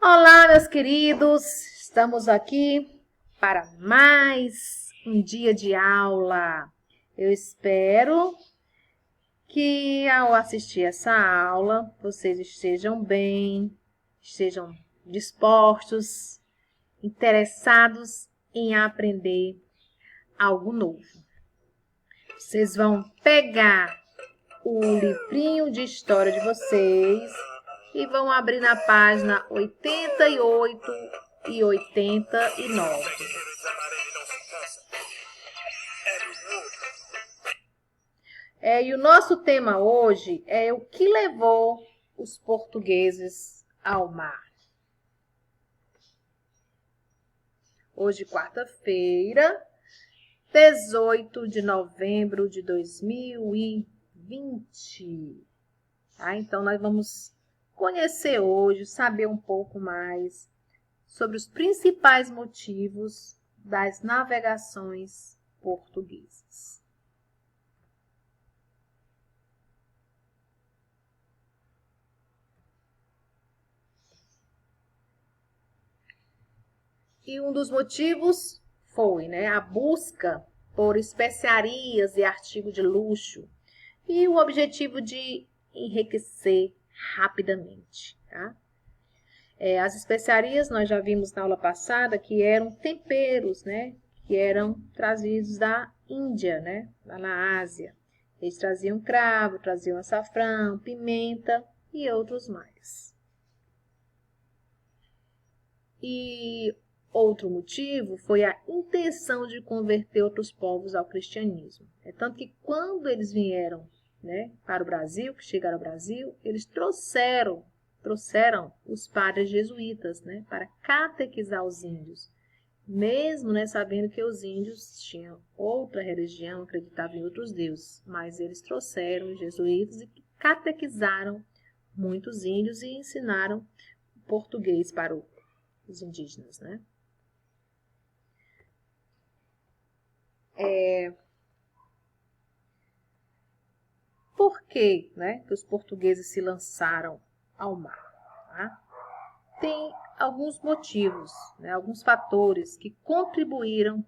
Olá, meus queridos, estamos aqui para mais um dia de aula. Eu espero que ao assistir essa aula, vocês estejam bem, estejam dispostos, interessados em aprender algo novo. Vocês vão pegar o livrinho de história de vocês e vão abrir na página 88 e 89. E o nosso tema hoje é o que levou os portugueses ao mar. Hoje, quarta-feira, 18 de novembro de 2020. Então, nós vamos conhecer hoje, saber um pouco mais sobre os principais motivos das navegações portuguesas. E um dos motivos foi, a busca por especiarias e artigos de luxo e o objetivo de enriquecer rapidamente, tá? As especiarias, nós já vimos na aula passada, que eram temperos, que eram trazidos da Índia, lá na Ásia. Eles traziam cravo, traziam açafrão, pimenta e outros mais. E outro motivo foi a intenção de converter outros povos ao cristianismo. Tanto que quando eles vieram para o Brasil, que chegaram ao Brasil, eles trouxeram os padres jesuítas para catequizar os índios. Mesmo sabendo que os índios tinham outra religião, acreditavam em outros deuses. Mas eles trouxeram os jesuítas e catequizaram muitos índios e ensinaram o português para os indígenas, Por que, que os portugueses se lançaram ao mar? Tá? Tem alguns motivos, alguns fatores que contribuíram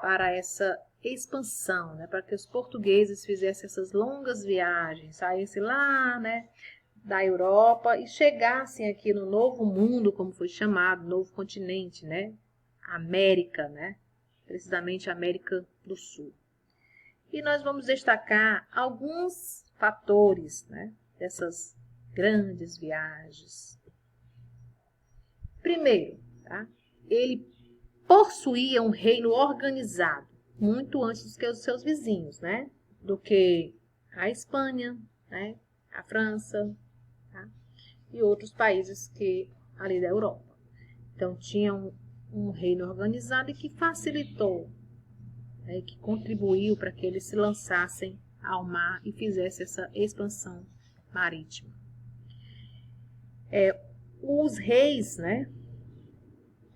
para essa expansão, para que os portugueses fizessem essas longas viagens, saíssem lá, da Europa e chegassem aqui no Novo Mundo, como foi chamado, novo continente, América, precisamente América do Sul. E nós vamos destacar alguns fatores dessas grandes viagens. Primeiro, ele possuía um reino organizado, muito antes do que os seus vizinhos, do que a Espanha, a França, e outros países ali da Europa. Então, tinha um reino organizado e que facilitou, que contribuiu para que eles se lançassem ao mar e fizessem essa expansão marítima. Os reis,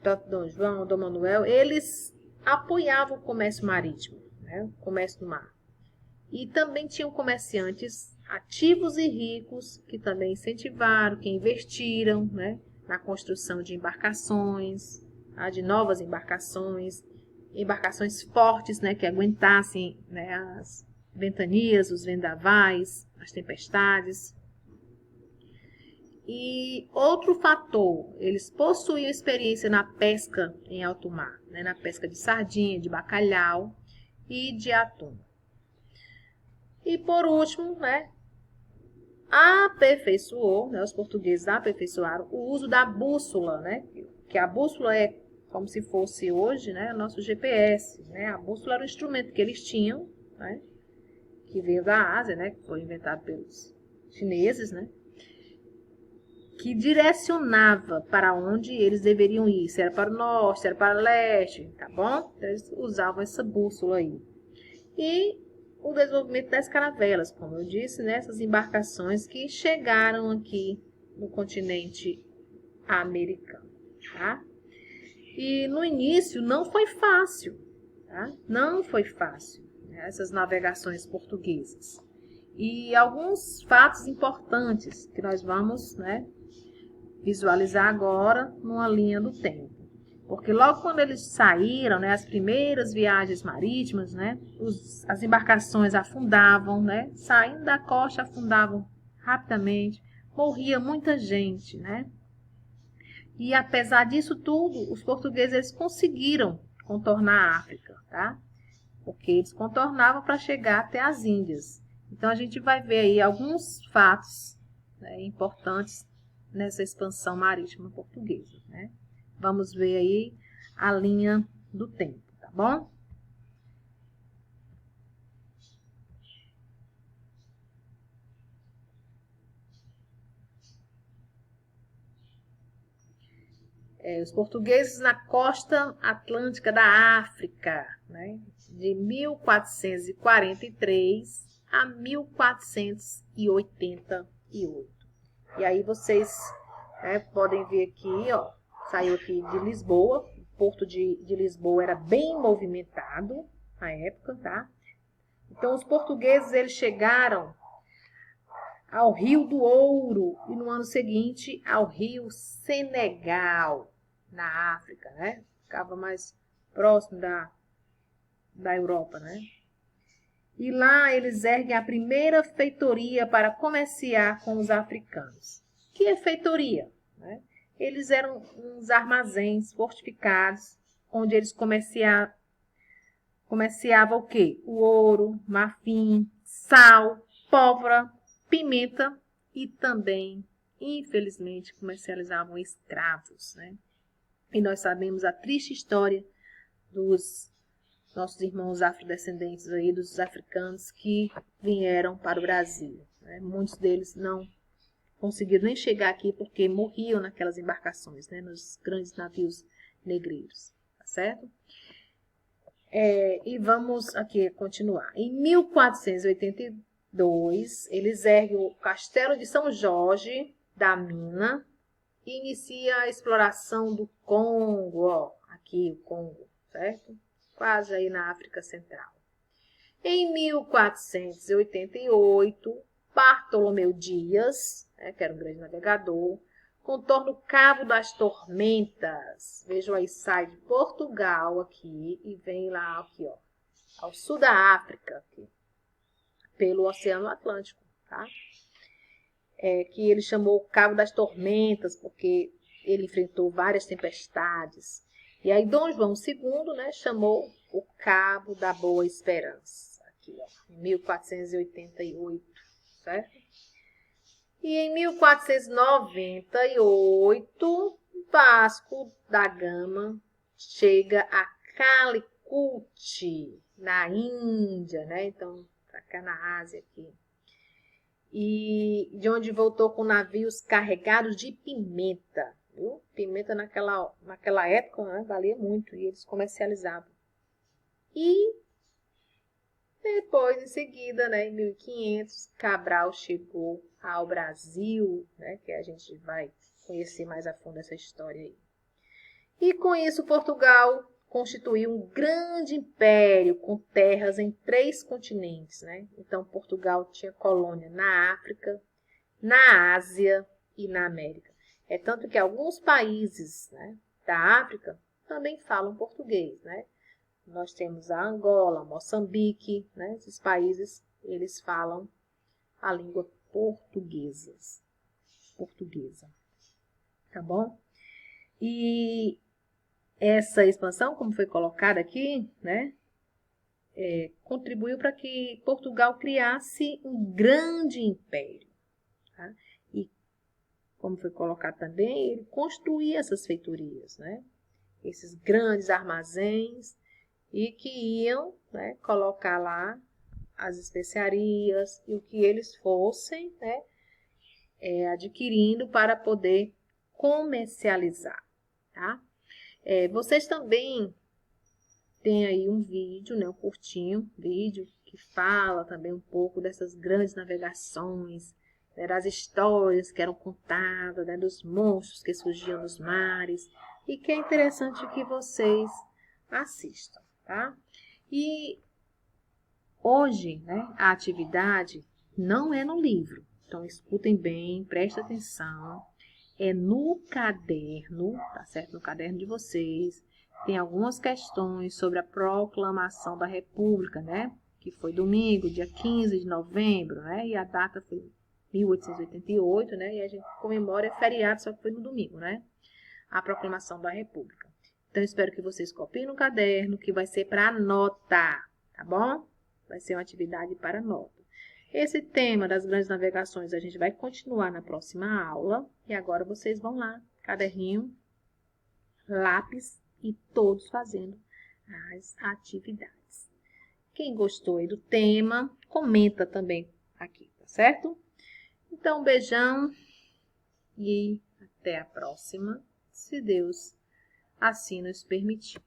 tanto Dom João, Dom Manuel, eles apoiavam o comércio marítimo, o comércio do mar. E também tinham comerciantes ativos e ricos que também incentivaram, que investiram na construção de embarcações, de novas embarcações fortes, que aguentassem as ventanias, os vendavais, as tempestades. E outro fator, eles possuíam experiência na pesca em alto mar, na pesca de sardinha, de bacalhau e de atum. E por último, os portugueses aperfeiçoaram o uso da bússola, que a bússola é como se fosse hoje, o nosso GPS, A bússola era um instrumento que eles tinham, que veio da Ásia, que foi inventado pelos chineses, que direcionava para onde eles deveriam ir, se era para o norte, se era para o leste, tá bom? Então, eles usavam essa bússola aí. E o desenvolvimento das caravelas, como eu disse, essas embarcações que chegaram aqui no continente americano, tá? E no início não foi fácil, Não foi fácil, essas navegações portuguesas. E alguns fatos importantes que nós vamos, visualizar agora numa linha do tempo. Porque logo quando eles saíram, né, as primeiras viagens marítimas, né, as embarcações afundavam, né, saindo da costa afundavam rapidamente, morria muita gente, né? E apesar disso tudo, os portugueses eles conseguiram contornar a África, tá? Porque eles contornavam para chegar até as Índias. Então a gente vai ver aí alguns fatos, né, importantes nessa expansão marítima portuguesa, né? Vamos ver aí a linha do tempo, tá bom? Os portugueses na costa atlântica da África, né? De 1443 a 1488. E aí vocês, né, podem ver aqui, ó, saiu aqui de Lisboa. O porto de Lisboa era bem movimentado na época, tá? Então, os portugueses, eles chegaram ao Rio do Ouro e no ano seguinte ao Rio Senegal, na África, né? Ficava mais próximo da Europa, né? E lá eles erguem a primeira feitoria para comerciar com os africanos. Que é feitoria? Né? Eles eram uns armazéns fortificados, onde eles comerciavam o quê? O ouro, marfim, sal, pólvora, pimenta e também, infelizmente, comercializavam escravos, né? E nós sabemos a triste história dos nossos irmãos afrodescendentes aí, dos africanos que vieram para o Brasil, né? Muitos deles não conseguiram nem chegar aqui porque morriam naquelas embarcações, né? Nos grandes navios negreiros, tá certo? E vamos aqui continuar. Em 1482, eles erguem o Castelo de São Jorge da Mina e inicia a exploração do Congo, ó, aqui o Congo, certo? Quase aí na África Central. Em 1488, Bartolomeu Dias, né, que era um grande navegador, contorna o Cabo das Tormentas. Vejam aí, sai de Portugal aqui e vem lá aqui, ó, ao sul da África, aqui, pelo Oceano Atlântico, tá? Que ele chamou o Cabo das Tormentas, porque ele enfrentou várias tempestades. E aí Dom João II, né, chamou o Cabo da Boa Esperança, aqui, ó, em 1488, certo? E em 1498, Vasco da Gama chega a Calicut, na Índia, né? Então, para cá na Ásia aqui. E de onde voltou com navios carregados de pimenta, viu? Pimenta naquela época, né, valia muito e eles comercializavam. E depois, em seguida, né, em 1500, Cabral chegou ao Brasil, né, que a gente vai conhecer mais a fundo essa história aí. E com isso, Portugal constituiu um grande império com terras em 3 continentes, né? Então, Portugal tinha colônia na África, na Ásia e na América. É tanto que alguns países, né, da África também falam português, né? Nós temos a Angola, Moçambique, né? Esses países, eles falam a língua portuguesa, tá bom? E essa expansão, como foi colocada aqui, né, contribuiu para que Portugal criasse um grande império, tá? E, como foi colocado também, ele construía essas feitorias, né? Esses grandes armazéns, e que iam, né, colocar lá as especiarias e o que eles fossem, né, adquirindo para poder comercializar, tá? Vocês também têm aí um vídeo, né, um curtinho vídeo que fala também um pouco dessas grandes navegações, né, das histórias que eram contadas, né, dos monstros que surgiam nos mares, e que é interessante que vocês assistam, tá? E hoje, né, a atividade não é no livro, então escutem bem, prestem atenção. é no caderno, tá certo? No caderno de vocês, tem algumas questões sobre a proclamação da República, né? Que foi domingo, dia 15 de novembro, né? E a data foi 1888, né? E a gente comemora, é feriado, só que foi no domingo, né? A proclamação da República. Então, espero que vocês copiem no caderno, que vai ser para nota, tá bom? Vai ser uma atividade para nota. Esse tema das grandes navegações a gente vai continuar na próxima aula. E agora vocês vão lá, caderninho, lápis e todos fazendo as atividades. Quem gostou aí do tema, comenta também aqui, tá certo? Então, um beijão e até a próxima, se Deus assim nos permitir.